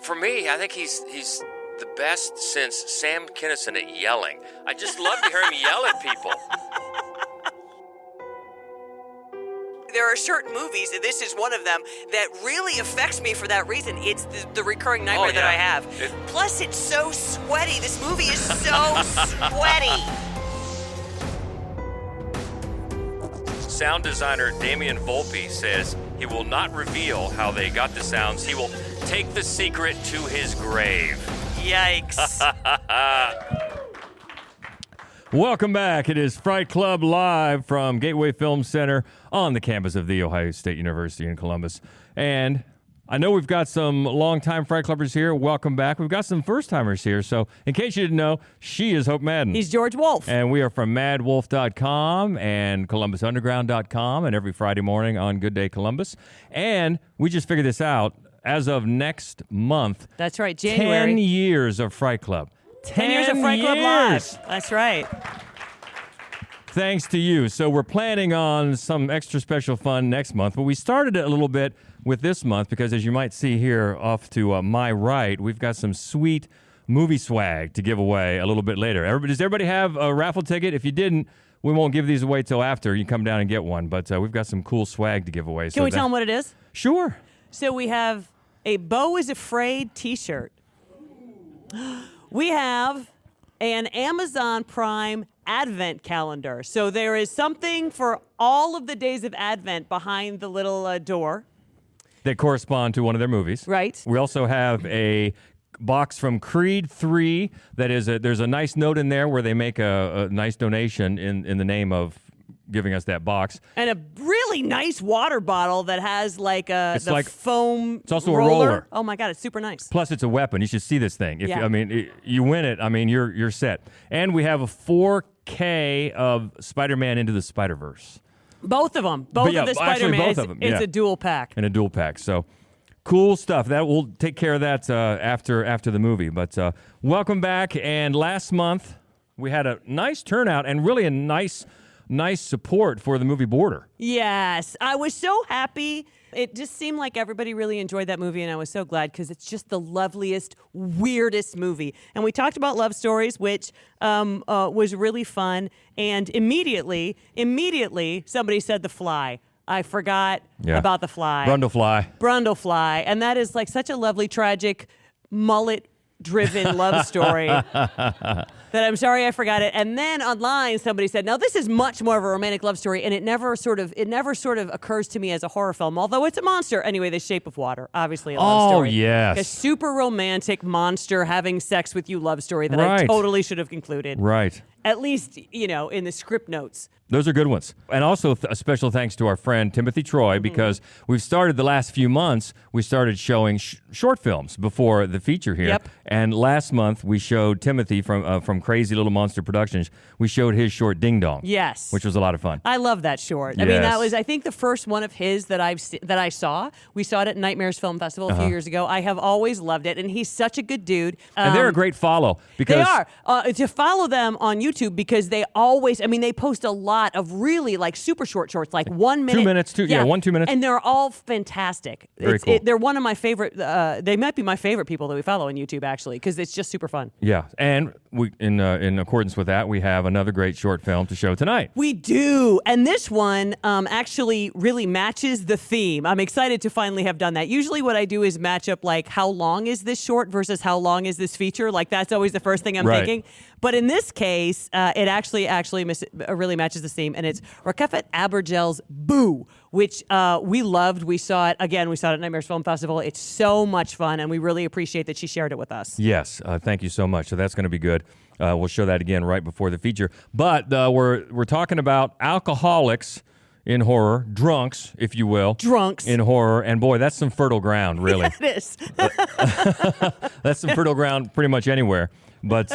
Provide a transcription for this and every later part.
For me, I think he's the best since Sam Kinison at yelling. I just love to hear him yell at people. There are certain movies, and this is one of them, that really affects me for that reason. It's the recurring nightmare that I have. Plus, it's so sweaty. This movie is so sweaty. Sound designer Damian Volpe says he will not reveal how they got the sounds. He will take the secret to his grave. Yikes. Welcome back. It is Fright Club live from Gateway Film Center on the campus of The Ohio State University in Columbus. And I know we've got some longtime Fright Clubbers here. Welcome back. We've got some first-timers here. So in case you didn't know, she is Hope Madden. He's George Wolf. And we are from madwolf.com and columbusunderground.com and every Friday morning on Good Day Columbus. And we just figured this out. As of next month. That's right, January. 10 years of Fright Club. 10 years of Fright Club Live. That's right. Thanks to you. So we're planning on some extra special fun next month, but we started it a little bit with this month because, as you might see here off to my right, we've got some sweet movie swag to give away a little bit later. Does everybody have a raffle ticket? If you didn't, we won't give these away till after. You come down and get one, but we've got some cool swag to give away. Can we tell them what it is? Sure. So we have a Beau is Afraid t-shirt. We have an Amazon Prime Advent calendar. So there is something for all of the days of Advent behind the little door. That correspond to one of their movies. Right. We also have a box from Creed 3 that is there's a nice note in there where they make a nice donation in the name of giving us that box. And a really nice water bottle that has foam. It's also a roller. Oh my God, it's super nice. Plus, it's a weapon. You should see this thing. Yeah. You win it. I mean, you're set. And we have a 4K of Spider-Man Into the Spider-Verse. Both of them. Both of the Spider-Man. Both of them. It's a dual pack. And a dual pack. So cool stuff. That we'll take care of that after the movie. But welcome back. And last month we had a nice turnout and really a nice support for the movie Border. Yes. I was so happy. It just seemed like everybody really enjoyed that movie, and I was so glad because it's just the loveliest, weirdest movie. And we talked about love stories, which was really fun. And immediately, somebody said The Fly. I forgot about The Fly. Brundlefly. And that is like such a lovely, tragic, mullet-driven love story. That I'm sorry I forgot it. And then online somebody said, now this is much more of a romantic love story, and it never sort of occurs to me as a horror film, although it's a monster. Anyway, The Shape of Water, obviously a love story. Oh, yes. A super romantic monster having sex with you love story that I totally should have concluded. Right. At least, in the script notes. Those are good ones. And also a special thanks to our friend Timothy Troy, because we've started the last few months, we started showing short films before the feature here. Yep. And last month we showed Timothy from Crazy Little Monster Productions. We showed his short Ding Dong. Yes. Which was a lot of fun. I love that short. Yes. I mean, that was, I think, the first one of his that I saw. We saw it at Nightmares Film Festival a few years ago. I have always loved it, and he's such a good dude. And they're a great follow. Because they are. To follow them on YouTube, because they always, they post a lot of really super short shorts, like 1 minute. 2 minutes, 2 minutes. And they're all fantastic. Very cool. They're one of my favorite, they might be my favorite people that we follow on YouTube, actually, because it's just super fun. Yeah, and we in accordance with that, we have another great short film to show tonight. We do, and this one actually really matches the theme. I'm excited to finally have done that. Usually what I do is match up how long is this short versus how long is this feature. That's always the first thing I'm thinking. But in this case, it actually really matches the theme, and it's Rakefet Abergel's Boo, which we loved. We saw it at Nightmares Film Festival. It's so much fun, and we really appreciate that she shared it with us. Yes, thank you so much. So that's going to be good. We'll show that again right before the feature. But we're talking about alcoholics in horror, drunks, if you will. Drunks. In horror. And boy, that's some fertile ground, really. Yeah, it is. That's some fertile ground pretty much anywhere. But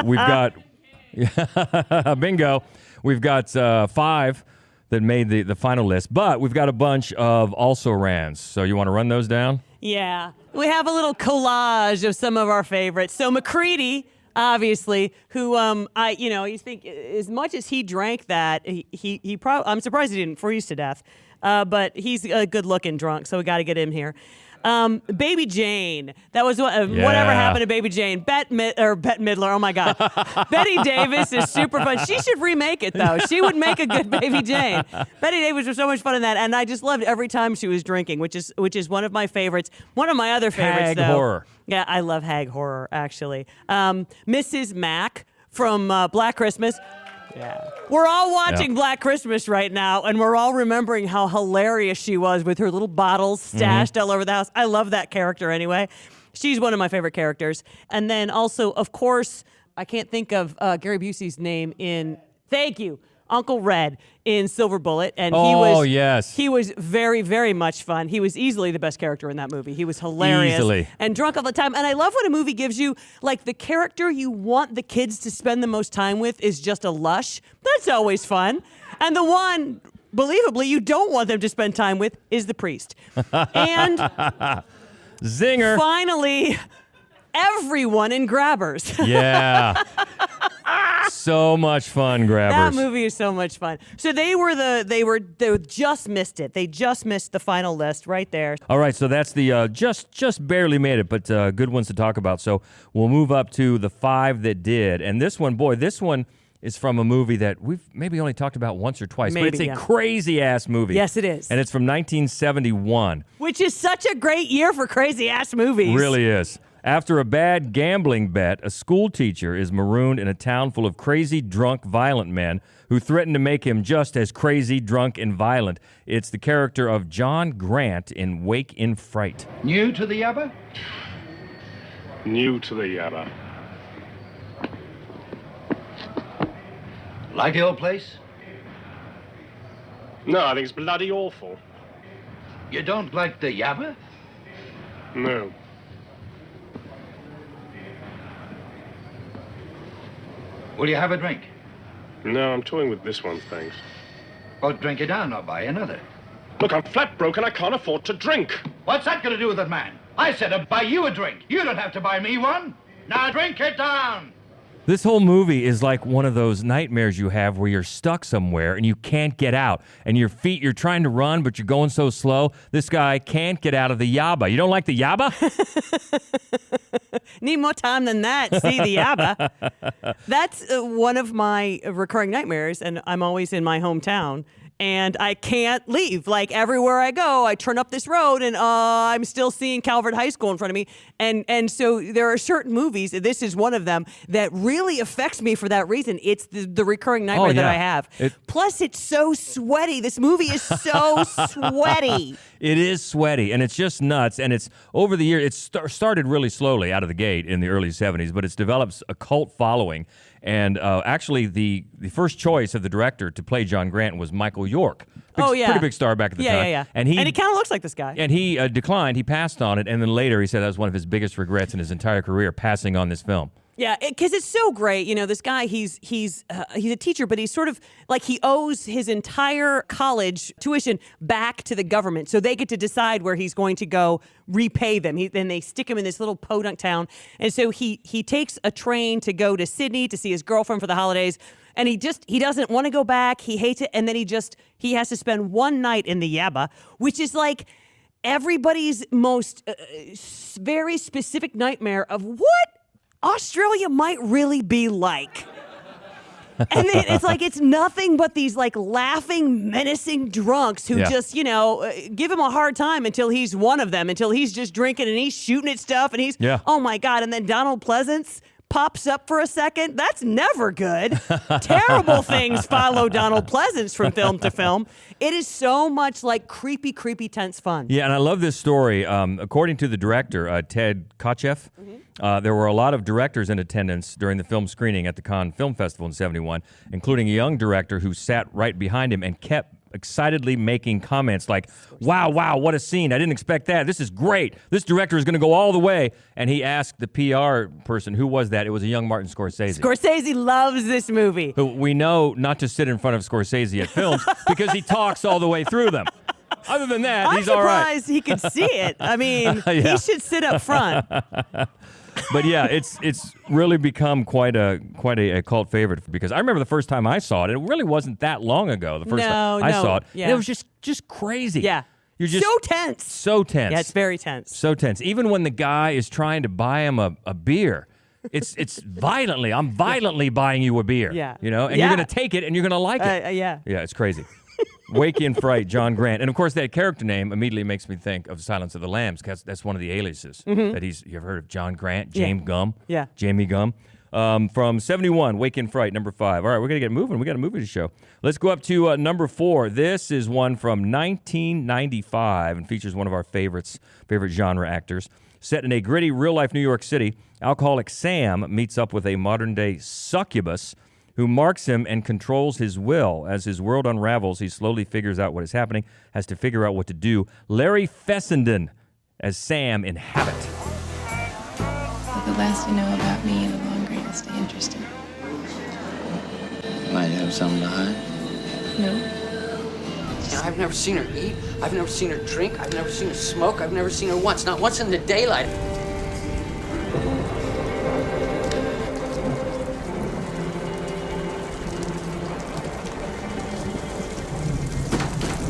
we've got, bingo, we've got 5 that made the final list. But we've got a bunch of also-rans. So you want to run those down? Yeah. We have a little collage of some of our favorites. So McCready, obviously, who you think as much as he drank that, he probably, I'm surprised he didn't freeze to death. but he's a good-looking drunk, so we got to get him here. Baby Jane. That was whatever happened to Baby Jane. Bette Midler. Oh my God. Betty Davis is super fun. She should remake it though. She would make a good Baby Jane. Betty Davis was so much fun in that, and I just loved every time she was drinking, which is one of my favorites. One of my other favorites, Hag though. horror. Yeah, I love hag horror actually. Mrs. Mack from Black Christmas. Yeah. We're all watching Black Christmas right now, and we're all remembering how hilarious she was with her little bottles stashed all over the house. I love that character anyway. She's one of my favorite characters. And then also, of course, I can't think of Gary Busey's name in, thank you, Uncle Red in Silver Bullet. And he was very, very much fun. He was easily the best character in that movie. He was hilarious. Easily. And drunk all the time. And I love when a movie gives you, like, the character you want the kids to spend the most time with is just a lush. That's always fun. And the one, believably, you don't want them to spend time with is the priest. And Zinger. finally, everyone in Grabbers. Yeah. So much fun, Grabbers. That movie is so much fun. So they just missed it. They just missed the final list right there. All right, so that's the just barely made it, but good ones to talk about. So we'll move up to the 5 that did. And this one is from a movie that we've maybe only talked about once or twice, but it's a crazy-ass movie. Yes, it is. And it's from 1971. Which is such a great year for crazy-ass movies. Really is. After a bad gambling bet, a school teacher is marooned in a town full of crazy, drunk, violent men who threaten to make him just as crazy, drunk, and violent. It's the character of John Grant in Wake in Fright. New to the Yabba? New to the Yabba. Like the old place? No, I think it's bloody awful. You don't like the Yabba? No. Will you have a drink? No, I'm toying with this one, thanks. Well, drink it down, I'll buy you another. Look, I'm flat broke and I can't afford to drink. What's that going to do with it, man? I said I'd buy you a drink. You don't have to buy me one. Now drink it down. This whole movie is like one of those nightmares you have where you're stuck somewhere and you can't get out. And you're trying to run, but you're going so slow. This guy can't get out of the Yabba. You don't like the Yabba? Need more time than that. See the Yabba. That's one of my recurring nightmares, and I'm always in my hometown. And I can't leave. Like, everywhere I go, I turn up this road, and I'm still seeing Calvert High School in front of me. And so there are certain movies, this is one of them, that really affects me for that reason. It's the recurring nightmare that I have. Plus, it's so sweaty. This movie is so sweaty. It is sweaty, and it's just nuts. And it's over the year. It started really slowly out of the gate in the early 70s, but it's developed a cult following. And actually, the first choice of the director to play John Grant was Michael York. Pretty big star back at the time. Yeah. And he kind of looks like this guy. And he declined. He passed on it, and then later he said that was one of his biggest regrets in his entire career, passing on this film. Yeah, because it's so great. You know, this guy, he's a teacher, but he's sort of like he owes his entire college tuition back to the government. So they get to decide where he's going to go repay them. Then they stick him in this little podunk town. And so he takes a train to go to Sydney to see his girlfriend for the holidays. And he doesn't want to go back. He hates it. And then he has to spend one night in the Yabba, which is like everybody's most very specific nightmare of what Australia might really be like. And then it's like it's nothing but these like laughing, menacing drunks who just, give him a hard time until he's one of them, until he's just drinking and he's shooting at stuff and he's, oh my God. And then Donald Pleasance pops up for a second. That's never good. Terrible things follow Donald Pleasance from film to film. It is so much like creepy, tense fun. Yeah, and I love this story. According to the director, Ted Kotcheff, there were a lot of directors in attendance during the film screening at the Cannes Film Festival in '71, including a young director who sat right behind him and kept excitedly making comments like, wow, what a scene. I didn't expect that. This is great. This director is going to go all the way. And he asked the PR person, who was that? It was a young Martin Scorsese. Scorsese loves this movie. Who we know not to sit in front of Scorsese at films because he talks all the way through them. Other than that, he's all right. I'm surprised he could see it. I mean, he should sit up front. But yeah, it's really become quite a cult favorite because I remember the first time I saw it. It really wasn't that long ago. The first time I saw it, and it was just crazy. Yeah. You're just so tense. So tense. Yeah, it's very tense. So tense. Even when the guy is trying to buy him a beer, it's violently. I'm violently buying you a beer. Yeah. You know, and you're gonna take it and you're gonna like it. Yeah. Yeah, it's crazy. Wakey and Fright, John Grant, and of course that character name immediately makes me think of Silence of the Lambs because that's one of the aliases that he's. You ever heard of John Grant, James Gum? Yeah. Jamie Gum. From 71, Wakey and Fright, number 5. All right, we're going to get moving. We got a movie to show. Let's go up to number 4. This is one from 1995 and features one of our favorite genre actors. Set in a gritty, real-life New York City, alcoholic Sam meets up with a modern-day succubus who marks him and controls his will. As his world unravels, he slowly figures out what is happening, has to figure out what to do. Larry Fessenden as Sam in Habit. But the less you know about me, the longer you'll stay interested. Might have something to hide. No. You know, I've never seen her eat. I've never seen her drink. I've never seen her smoke. I've never seen her once. Not once in the daylight.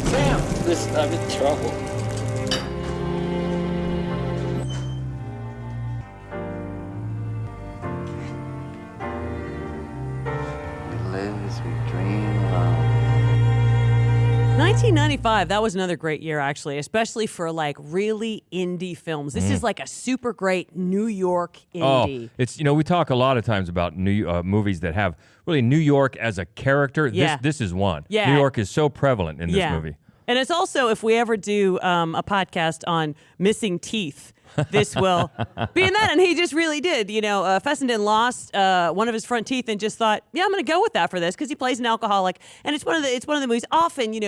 Sam, listen, I'm in trouble. Live as we dream of. 1995, that was another great year, actually, especially for like really indie films. This is like a super great New York indie. Oh, it's, we talk a lot of times about movies that have really New York as a character. Yeah. This is one. Yeah. New York is so prevalent in this movie. And it's also, if we ever do a podcast on missing teeth, this will be in that. And he just really did. Fessenden lost one of his front teeth and just thought, yeah, I'm going to go with that for this because he plays an alcoholic. And it's one of the movies. Often,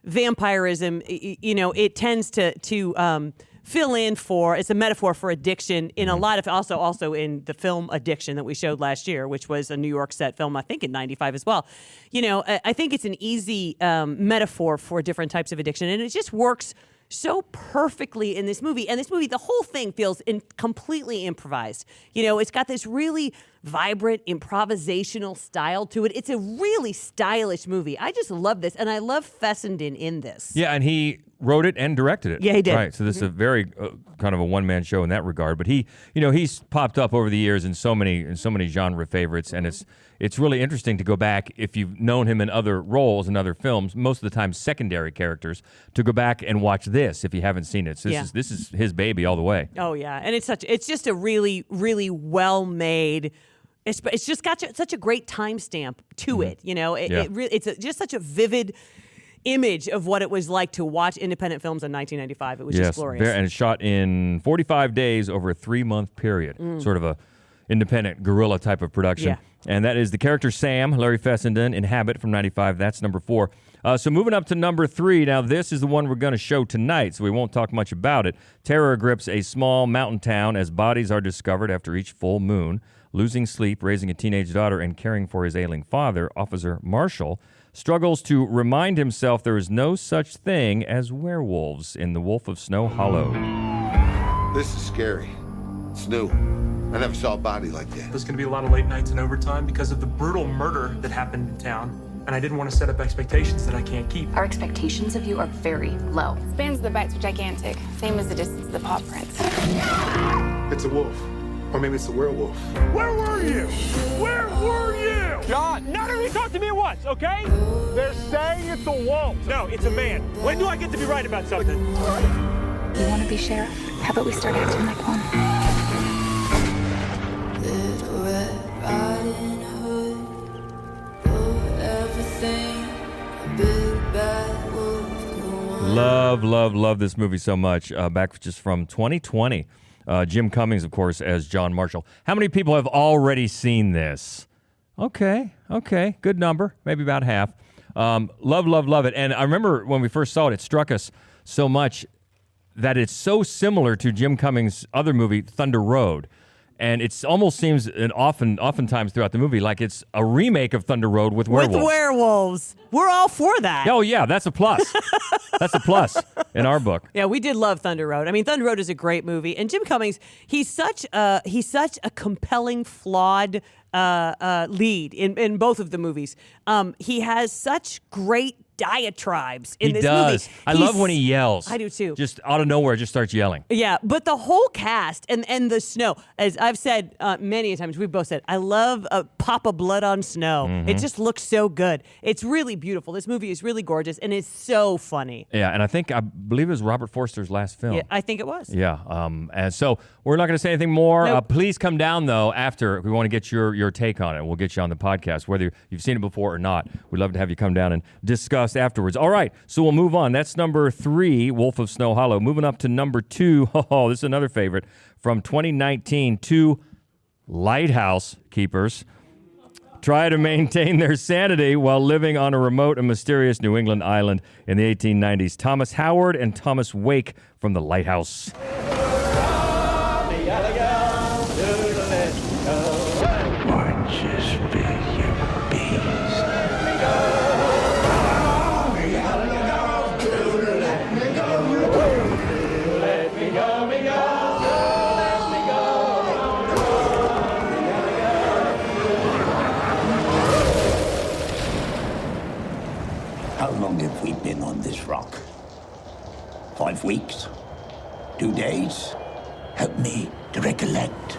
vampirism, it tends to fill in for, it's a metaphor for addiction in a lot of, also in the film Addiction that we showed last year, which was a New York set film, I think in 95 as well. I think it's an easy metaphor for different types of addiction, and it just works so perfectly in this movie. And this movie, the whole thing feels completely improvised. It's got this really vibrant improvisational style to it. It's a really stylish movie. I just love this, and I love Fessenden in this. Yeah, and he wrote it and directed it. Yeah, he did. Right, so this is a very kind of a one-man show in that regard. But he's popped up over the years in so many genre favorites, and it's really interesting to go back if you've known him in other roles in other films, most of the time secondary characters, to go back and watch this if you haven't seen it. So this is his baby all the way. Oh yeah, and it's just a really, really well made. It's just got such a great timestamp to it. It's just such a vivid image of what it was like to watch independent films in 1995. It was just glorious. And it's shot in 45 days over a 3-month period, sort of a independent guerrilla type of production. Yeah. And that is the character Sam, Larry Fessenden, in Habit from 95. That's number 4. So moving up to number 3. Now, this is the one we're going to show tonight, so we won't talk much about it. Terror grips a small mountain town as bodies are discovered after each full moon. Losing sleep, raising a teenage daughter, and caring for his ailing father, Officer Marshall struggles to remind himself there is no such thing as werewolves in The Wolf of Snow Hollow. This is scary. It's new. I never saw a body like that. There's going to be a lot of late nights and overtime because of the brutal murder that happened in town. And I didn't want to set up expectations that I can't keep. Our expectations of you are very low. Spans of the bites are gigantic, same as the distance of the paw prints. It's a wolf. Or maybe it's a werewolf. Where were you? Where were you? John, none of you talk to me at once, okay? They're saying it's a wolf. No, it's a man. When do I get to be right about something? You want to be sheriff? How about we start acting like one? Love this movie so much. Back just from 2020. Jim Cummings, of course, as John Marshall. How many people have already seen this? Okay. Good number. Maybe about half. Love it. And I remember when we first saw it, it struck us so much that it's so similar to Jim Cummings' other movie, Thunder Road. And it almost seems, and oftentimes throughout the movie, like it's a remake of Thunder Road with werewolves. With werewolves. We're all for that. Oh, yeah, that's a plus. That's a plus in our book. Yeah, we did love Thunder Road. I mean, Thunder Road is a great movie. And Jim Cummings, he's such a compelling, flawed lead in both of the movies. He has such great diatribes in this movie. I love when he yells. I do too. Just out of nowhere, just starts yelling. Yeah, but the whole cast and the snow, as I've said many times, we've both said, I love a pop of blood on snow. It just looks so good. It's really beautiful. This movie is really gorgeous, and it's so funny. Yeah, and I believe it was Robert Forster's last film. Yeah, I think it was. Yeah, and so we're not going to say anything more. Nope. Please come down, though, after. We want to get your take on it. We'll get you on the podcast, whether you've seen it before or not. We'd love to have you come down and discuss afterwards. All right, so we'll move on. That's number 3, Wolf of Snow Hollow. Moving up to number 2. Oh, this is another favorite from 2019. 2 lighthouse keepers try to maintain their sanity while living on a remote and mysterious New England island in the 1890s. Thomas Howard and Thomas Wake from The Lighthouse. How long have we been on this rock? 5 weeks? 2 days? Help me to recollect.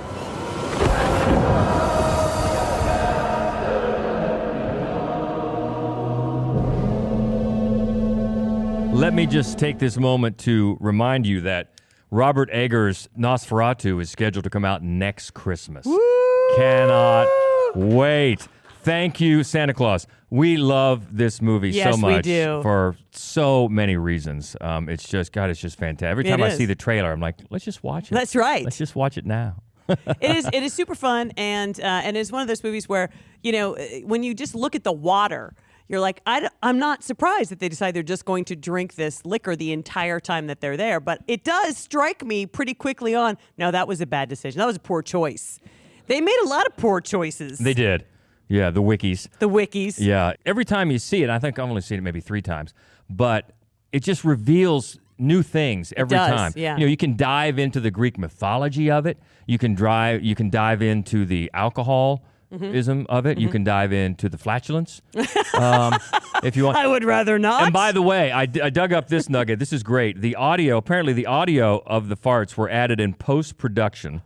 Let me just take this moment to remind you that Robert Eggers' Nosferatu is scheduled to come out next Christmas. Woo! Cannot wait. Thank you, Santa Claus. We love this movie so much. We do. For so many reasons. It's just fantastic. Every time I see the trailer, I'm like, let's just watch it. That's right. Let's just watch it now. It is super fun, and it's one of those movies where, when you just look at the water, you're like, I'm not surprised that they decide they're just going to drink this liquor the entire time that they're there. But it does strike me pretty quickly on, no, that was a bad decision. That was a poor choice. They made a lot of poor choices. They did. Yeah, the wikis. The wikis. Yeah. Every time you see it, I think I've only seen it maybe 3 times, but it just reveals new things every time. Yeah. You can dive into the Greek mythology of it. You can dive into the alcoholism of it. You can dive into the flatulence if you want. I would rather not. And by the way, I dug up this nugget. This is great. Apparently the audio of the farts were added in post-production.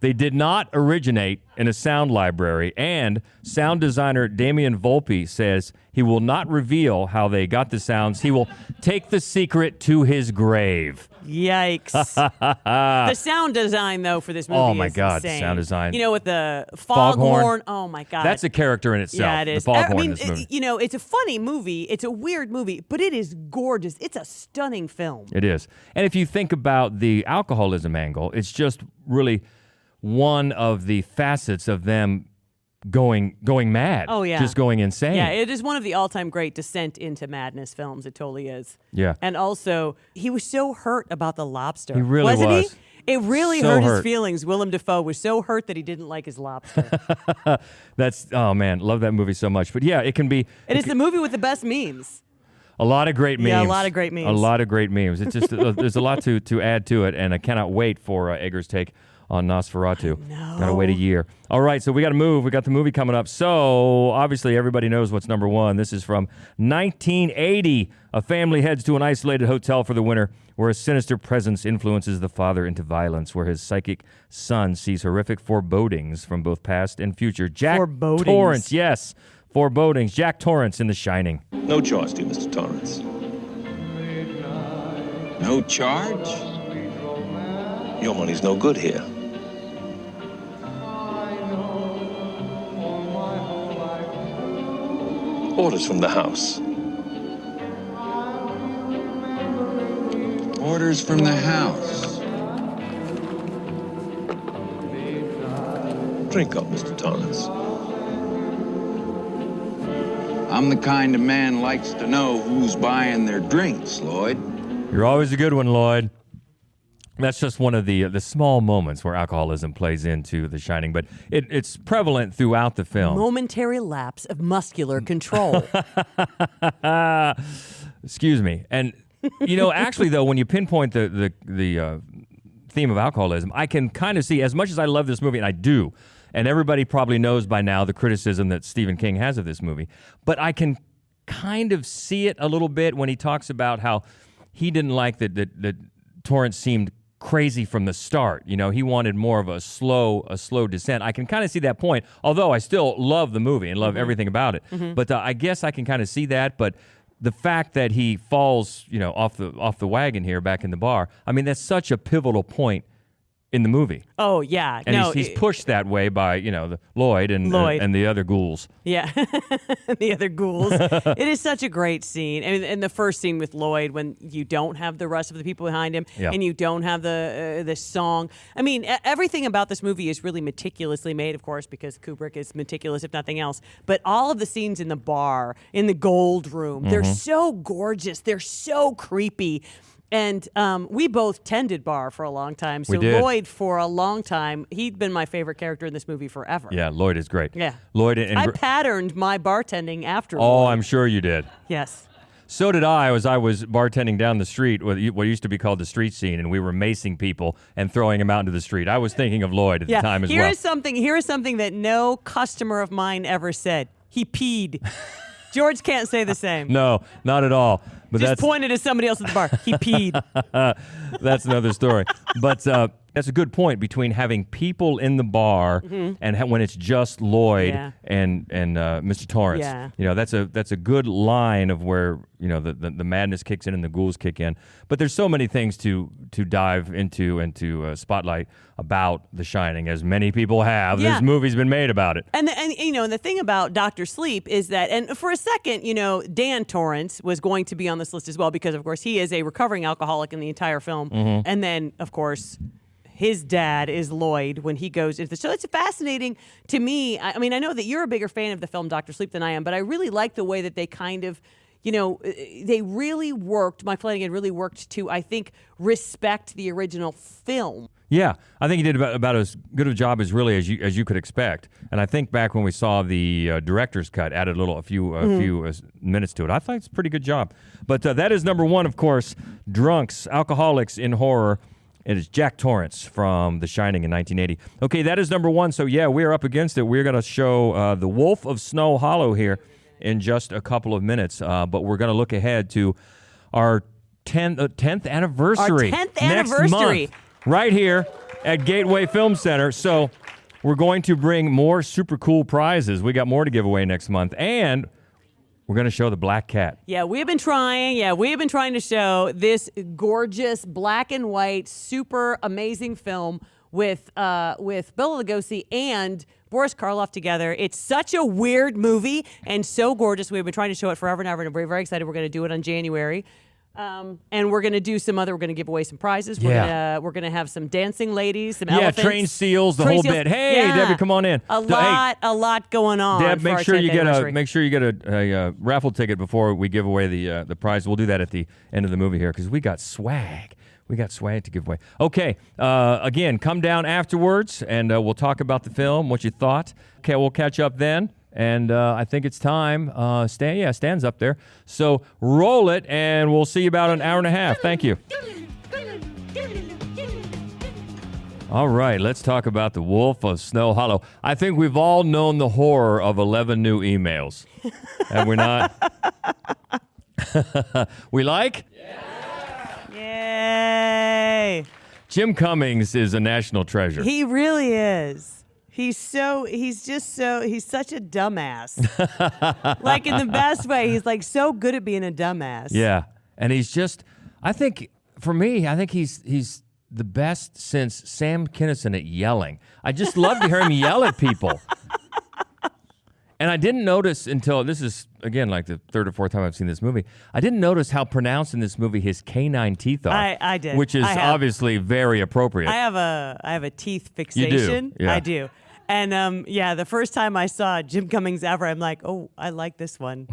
They did not originate in a sound library, and sound designer Damian Volpe says he will not reveal how they got the sounds. He will take the secret to his grave. Yikes. The sound design, though, for this movie oh my is God, insane. the sound design. With the foghorn. Oh, my God. That's a character in itself, yeah, it is. the foghorn in this movie. It's a funny movie. It's a weird movie, but it is gorgeous. It's a stunning film. It is. And if you think about the alcoholism angle, it's just really one of the facets of them going mad. Oh, yeah. Just going insane. Yeah, it is one of the all-time great descent into madness films. It totally is. Yeah. And also, he was so hurt about the lobster. He really Wasn't was. He? It really So hurt hurt. his feelings. Willem Dafoe was so hurt that he didn't like his lobster. Oh man, love that movie so much. But yeah, it can be. It's the movie with the best memes. A lot of great memes. Yeah, a lot of great memes. A lot of great memes. It's just there's a lot to add to it, and I cannot wait for Eggers' take on Nosferatu. Gotta wait a year. All right, so we got to move. We got the movie coming up. So obviously everybody knows what's number 1. This is from 1980. A family heads to an isolated hotel for the winter, where a sinister presence influences the father into violence, where his psychic son sees horrific forebodings from both past and future. Jack Forebodings. Torrance, yes, forebodings. Jack Torrance in The Shining. No charge, dear Mr. Torrance. No charge? Your money's no good here. Orders from the house. Orders from the house. Drink up, Mr. Torrance. I'm the kind of man likes to know who's buying their drinks, Lloyd. You're always a good one, Lloyd. That's just one of the small moments where alcoholism plays into The Shining, but it's prevalent throughout the film. Momentary lapse of muscular control. Excuse me. And, actually, though, when you pinpoint the theme of alcoholism, I can kind of see, as much as I love this movie, and I do, and everybody probably knows by now the criticism that Stephen King has of this movie, but I can kind of see it a little bit when he talks about how he didn't like that Torrance seemed crazy from the start. He wanted more of a slow descent. I can kind of see that point, although I still love the movie and love everything about it. But I guess I can kind of see that. But the fact that he falls, off the wagon here back in the bar, I mean, that's such a pivotal point in the movie. Oh, yeah. And he's pushed that way by, Lloyd and the other ghouls. Yeah, the other ghouls. It is such a great scene. And the first scene with Lloyd, when you don't have the rest of the people behind him, and you don't have the song. I mean, everything about this movie is really meticulously made, of course, because Kubrick is meticulous, if nothing else. But all of the scenes in the bar, in the gold room, they're so gorgeous. They're so creepy. And we both tended bar for a long time. So Lloyd, for a long time, he'd been my favorite character in this movie forever. Yeah, Lloyd is great. Yeah. Lloyd I patterned my bartending after Oh, Lloyd. I'm sure you did. Yes. So did I, as I was bartending down the street, what used to be called the street scene, and we were macing people and throwing them out into the street. I was thinking of Lloyd at the time as well. Here is something that no customer of mine ever said. He peed. George can't say the same. No, not at all. But just pointed at somebody else at the bar. He peed. That's another story. But that's a good point between having people in the bar and when it's just Lloyd and Mr. Torrance. Yeah. That's a good line of where the madness kicks in and the ghouls kick in. But there's so many things to dive into and to spotlight about The Shining, as many people have. Yeah. There's movies been made about it. And the thing about Dr. Sleep is that, and for a second, Dan Torrance was going to be on this list as well, because of course he is a recovering alcoholic in the entire film. And then of course his dad is Lloyd when he goes into the show. It's fascinating to me. I mean, I know that you're a bigger fan of the film Dr. Sleep than I am, but I really like the way that they kind of, they really worked, Mike Flanagan really worked to, I think, respect the original film. Yeah, I think he did about as good a job as you could expect. And I think back when we saw the director's cut, added a few minutes to it. I thought it's a pretty good job. But that is number one, of course, Drunks, Alcoholics in Horror. It is Jack Torrance from The Shining in 1980. Okay, that is number one. So yeah, we are up against it. We're going to show The Wolf of Snow Hollow here in just a couple of minutes. But we're going to look ahead to our 10th anniversary. Our 10th next anniversary. Month, right here at Gateway Film Center. So we're going to bring more super cool prizes. We got more to give away next month. And we're going to show The Black Cat. Yeah, we have been trying to show this gorgeous black and white, super amazing film with Bela Lugosi and Boris Karloff together. It's such a weird movie and so gorgeous. We've been trying to show it forever and ever, and we're very excited. We're going to do it on January. And we're going to do we're going to give away some prizes. We're going to have some dancing ladies, some elephants. Trained seals, the whole bit. Hey, Debbie, come on in. A lot going on. Deb, make sure you get a raffle ticket before we give away the prize. We'll do that at the end of the movie here because we got swag. We got swag to give away. Okay, again, come down afterwards and we'll talk about the film, what you thought. Okay, we'll catch up then. And I think it's time. Stan's up there. So roll it, and we'll see you about an hour and a half. Thank you. All right, let's talk about The Wolf of Snow Hollow. I think we've all known the horror of 11 new emails. Have we not? We like? Yay! Jim Cummings is a national treasure. He really is. He's such a dumbass. Like in the best way. He's like so good at being a dumbass. Yeah. And he's just, I think, for me, he's the best since Sam Kinison at yelling. I just love to hear him yell at people. And I didn't notice until, this is, again, like the third or fourth time I've seen this movie, I didn't notice how pronounced in this movie his canine teeth are. I did. Which is obviously very appropriate. I have a teeth fixation. You do? Yeah. I do. And the first time I saw Jim Cummings ever, I'm like, oh, I like this one.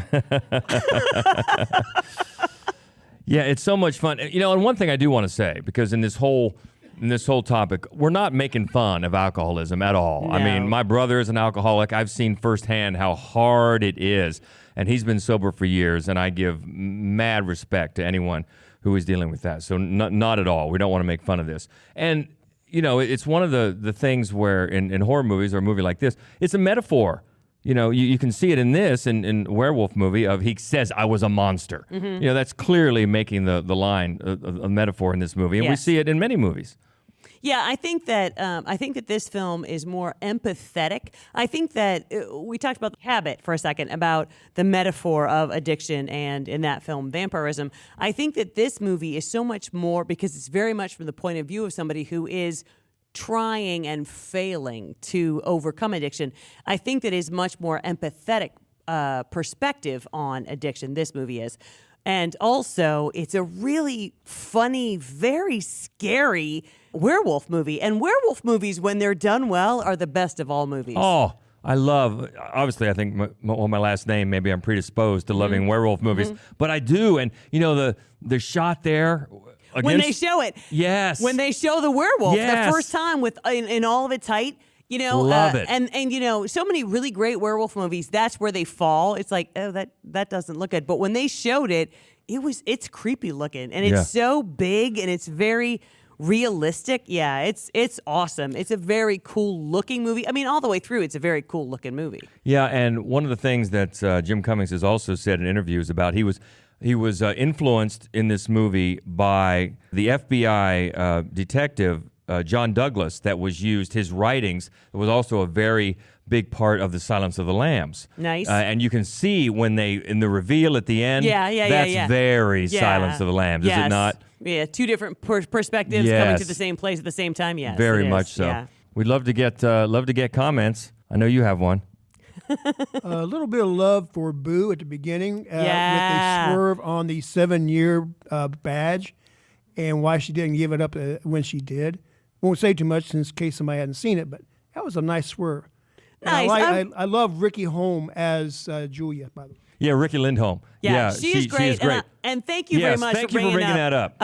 Yeah, it's so much fun. And one thing I do want to say, because in this whole in this whole topic, we're not making fun of alcoholism at all. I mean, my brother is an alcoholic. I've seen firsthand how hard it is, and he's been sober for years, and I give mad respect to anyone who is dealing with that. So not at all. We don't want to make fun of this. And, you know, it's one of the things where in horror movies or a movie like this, it's a metaphor. You know, you can see it in this, in werewolf movie, of he says, I was a monster. Mm-hmm. You know, that's clearly making the line a metaphor in this movie, and we see it in many movies. Yeah, I think that this film is more empathetic. I think that we talked about habit for a second, about the metaphor of addiction, and in that film, vampirism. I think that this movie is so much more, because it's very much from the point of view of somebody who is trying and failing to overcome addiction. I think that is much more empathetic perspective on addiction, this movie is. And also, it's a really funny, very scary werewolf movie. And werewolf movies, when they're done well, are the best of all movies. Oh, I love, obviously, I think my last name, maybe I'm predisposed to loving werewolf movies, but I do. And, you know, the shot there. When they show it. Yes. When they show the werewolf the first time with in all of its height. You know, love it. And you know, so many really great werewolf movies, that's where they fall. It's like, oh, that doesn't look good. But when they showed it, it's creepy looking, and it's so big, and it's very realistic. Yeah, it's awesome. It's a very cool looking movie. I mean, all the way through, it's a very cool looking movie. Yeah, and one of the things that Jim Cummings has also said in interviews about, he was influenced in this movie by the FBI detective John Douglas that was used. His writings was also a very big part of the Silence of the Lambs. Nice. And you can see when in the reveal at the end, that's very Silence of the Lambs, is it not? Yeah, two different perspectives coming to the same place at the same time. Yes, very much so. Yeah. We'd love to get comments. I know you have one. A little bit of love for Boo at the beginning with a swerve on the 7-year badge, and why she didn't give it up when she did. Won't say too much in case somebody hadn't seen it, but that was a nice swerve. Nice. I love Ricky Holm as Julia, by the way. Yeah, Ricky Lindholm. Yeah, she is great. She is great. And thank you very much for bringing that up.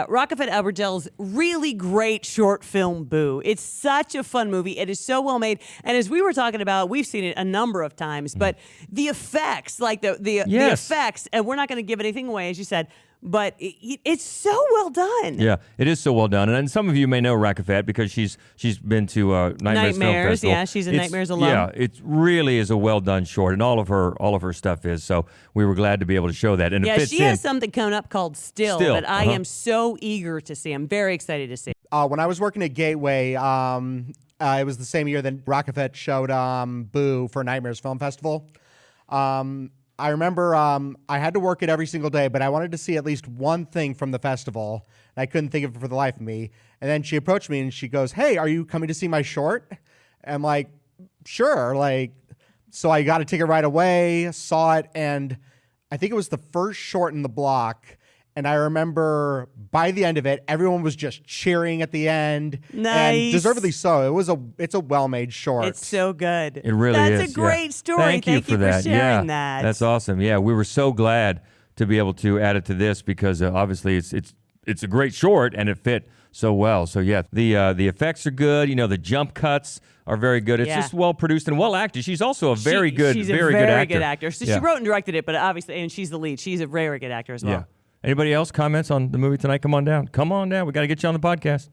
Rockefeller Albergel's really great short film, Boo. It's such a fun movie. It is so well made. And as we were talking about, we've seen it a number of times, but the effects, like the effects, and we're not going to give anything away, as you said, but it's so well done. Yeah, it is so well done. And some of you may know Rockefeller because she's been to Nightmares Film Festival. Yeah, she's a Nightmares alum. Yeah, it really is a well done short, and all of her stuff is. So we were glad to be able to show that. And it fits she has something coming up called Still that I am so eager to see. I'm very excited to see. When I was working at Gateway, it was the same year that Rockefeller showed Boo for Nightmares Film Festival. I remember I had to work it every single day, but I wanted to see at least one thing from the festival, and I couldn't think of it for the life of me. And then she approached me, and she goes, "Hey, are you coming to see my short?" And I'm like, "Sure." So I got a ticket right away, saw it, and I think it was the first short in the block. And I remember by the end of it, everyone was just cheering at the end. Nice. And deservedly so. It's a well-made short. It's so good. It really is. That's a great story. Thank you for sharing that. That's awesome. Yeah, we were so glad to be able to add it to this because obviously it's a great short and it fit so well. So yeah, the effects are good. You know, the jump cuts are very good. It's just well produced and well acted. She's also a very good actor. So she wrote and directed it, but obviously, and she's the lead. She's a very good actor as well. Yeah. Anybody else comments on the movie tonight? Come on down. Come on down. We got to get you on the podcast.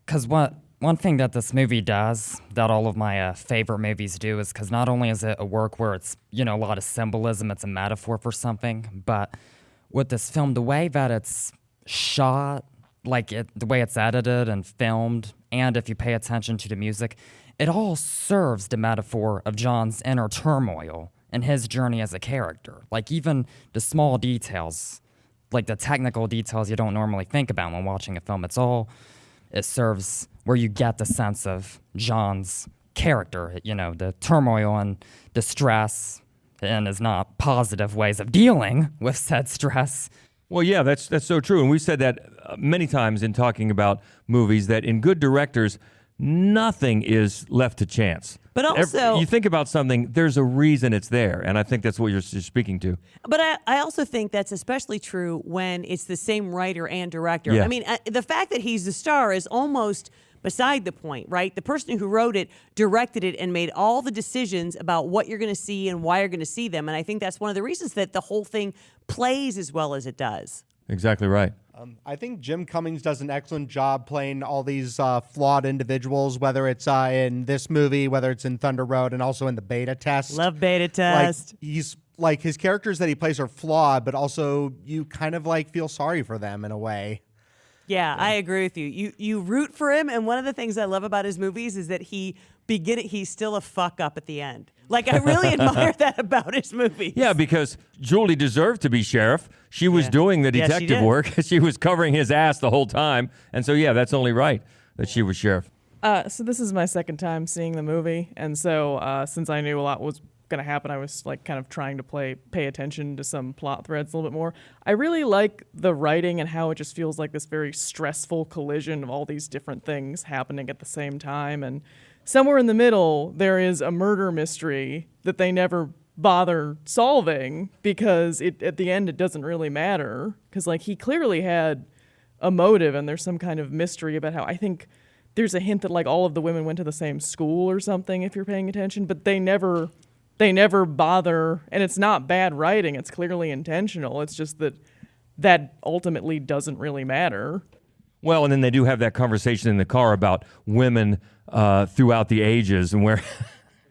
Because one thing that this movie does, that all of my favorite movies do, is because not only is it a work where it's, you know, a lot of symbolism, it's a metaphor for something, but with this film, the way that it's shot, the way it's edited and filmed, and if you pay attention to the music, it all serves the metaphor of John's inner turmoil and his journey as a character. Like even the small details, like the technical details you don't normally think about when watching a film. It serves where you get the sense of John's character, you know, the turmoil and distress, and is not positive ways of dealing with said stress. Well, yeah, that's so true. And we've said that many times in talking about movies, that in good directors, nothing is left to chance. But also, you think about something, there's a reason it's there, and I think that's what you're speaking to. But I also think that's especially true when it's the same writer and director. Yeah. I mean, the fact that he's the star is almost beside the point, right? The person who wrote it, directed it, and made all the decisions about what you're going to see and why you're going to see them. And I think that's one of the reasons that the whole thing plays as well as it does. Exactly right. I think Jim Cummings does an excellent job playing all these flawed individuals, whether it's in this movie, whether it's in Thunder Road, and also in the Beta Test. Love Beta Test. He's like, his characters that he plays are flawed, but also you kind of like feel sorry for them in a way. Yeah, I agree with you. You root for him, and one of the things I love about his movies is that he's still a fuck up at the end. Like, I really admire that about his movies. Yeah, because Julie deserved to be sheriff. She was doing the detective work. She was covering his ass the whole time. And so, yeah, that's only right that she was sheriff. So this is my second time seeing the movie. And so since I knew a lot was going to happen, I was like kind of trying to pay attention to some plot threads a little bit more. I really like the writing and how it just feels like this very stressful collision of all these different things happening at the same time. And somewhere in the middle, there is a murder mystery that they never bother solving because at the end, it doesn't really matter. Because like he clearly had a motive and there's some kind of mystery about how I think there's a hint that like all of the women went to the same school or something if you're paying attention, but they never bother, and it's not bad writing, it's clearly intentional. It's just that ultimately doesn't really matter. Well, and then they do have that conversation in the car about women throughout the ages, and where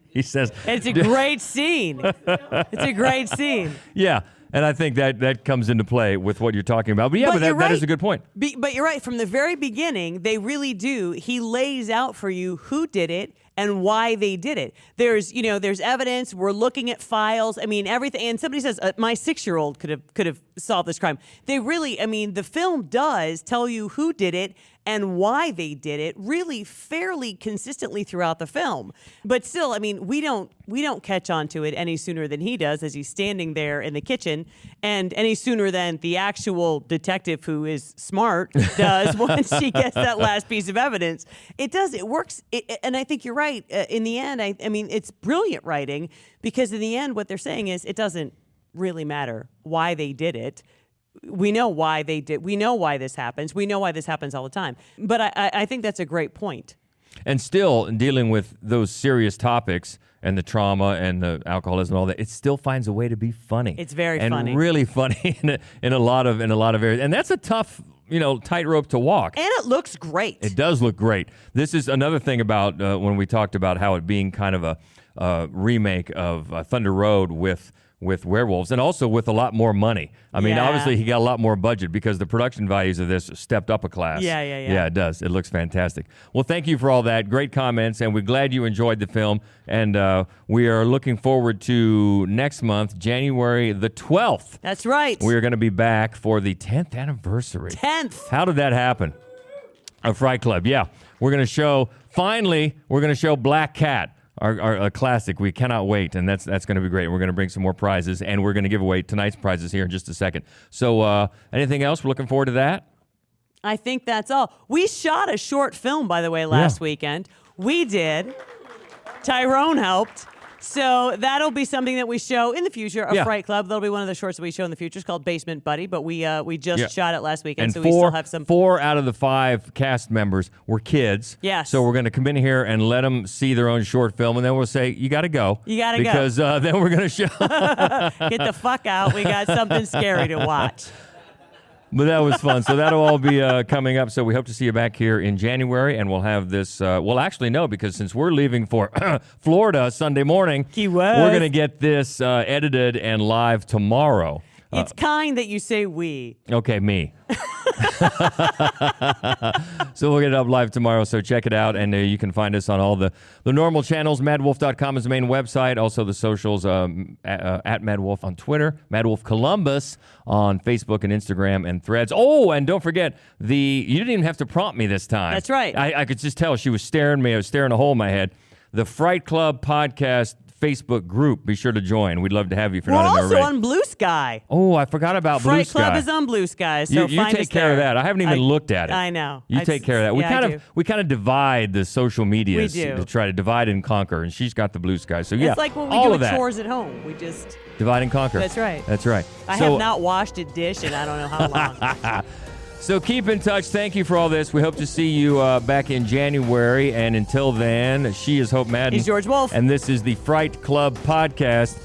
he says... It's a great scene. It's a great scene. Yeah, and I think that comes into play with what you're talking about. But yeah, that is a good point. But you're right. From the very beginning, they really do. He lays out for you who did it and why they did it. There's evidence. We're looking at files. I mean, everything. And somebody says, my 6-year-old could have solved this crime. They really, I mean, the film does tell you who did it and why they did it really fairly consistently throughout the film. But still, I mean, we don't catch on to it any sooner than he does as he's standing there in the kitchen, and any sooner than the actual detective who is smart does once she gets that last piece of evidence. It does. It works. And I think you're right. In the end, I mean, it's brilliant writing because in the end, what they're saying is it doesn't really matter why they did it. We know why they did. We know why this happens. We know why this happens all the time. But I think that's a great point. And still, dealing with those serious topics and the trauma and the alcoholism and all that, it still finds a way to be funny. It's very funny. And really funny in a lot of areas. And that's a tough, tightrope to walk. And it looks great. It does look great. This is another thing about when we talked about how it being kind of a remake of Thunder Road with werewolves, and also with a lot more money. I mean, obviously he got a lot more budget because the production values of this stepped up a class. Yeah. Yeah, it does. It looks fantastic. Well, thank you for all that. Great comments, and we're glad you enjoyed the film. And we are looking forward to next month, January the 12th. That's right. We are going to be back for the 10th anniversary. 10th. How did that happen? A Fright Club, yeah. We're going to show Black Cat. Our classic. We cannot wait, and that's going to be great. We're going to bring some more prizes, and we're going to give away tonight's prizes here in just a second. So anything else? We're looking forward to that? I think that's all. We shot a short film, by the way, last weekend. We did. Tyrone helped. So that'll be something that we show in the future, a Fright Club. That'll be one of the shorts that we show in the future. It's called Basement Buddy, but we just shot it last weekend, and so we still have some. 4 out of the 5 cast members were kids. Yes. So we're going to come in here and let them see their own short film, and then we'll say, you got to go. You got to go. Because then we're going to show. Get the fuck out. We got something scary to watch. But that was fun. So that'll all be coming up. So we hope to see you back here in January, and we'll have this. Well, actually, no, because since we're leaving for Florida Sunday morning, Key West, we're going to get this edited and live tomorrow. It's kind that you say we. Okay, me. So we'll get it up live tomorrow, so check it out, and you can find us on all the normal channels. MadWolf.com is the main website. Also the socials, at MadWolf on Twitter, MadWolf Columbus on Facebook and Instagram and Threads. Oh, and don't forget, you didn't even have to prompt me this time. That's right. I could just tell she was staring me. I was staring a hole in my head. The Fright Club podcast Facebook group. Be sure to join. We'd love to have you if you're We're not in there also already. on Blue Sky. Oh, I forgot about Blue Fright Sky. Club is on Blue Sky, so you find take us care there. of that. I haven't even looked at it. I know. You take care of that. We kind of divide the social media to try to divide and conquer, and she's got the Blue Sky. So yeah, It's like when we all do of that. chores at home. We just Divide and conquer. That's right. That's right. I have not washed a dish in I don't know how long. So keep in touch. Thank you for all this. We hope to see you back in January. And until then, she is Hope Madden. He's George Wolf. And this is the Fright Club Podcast.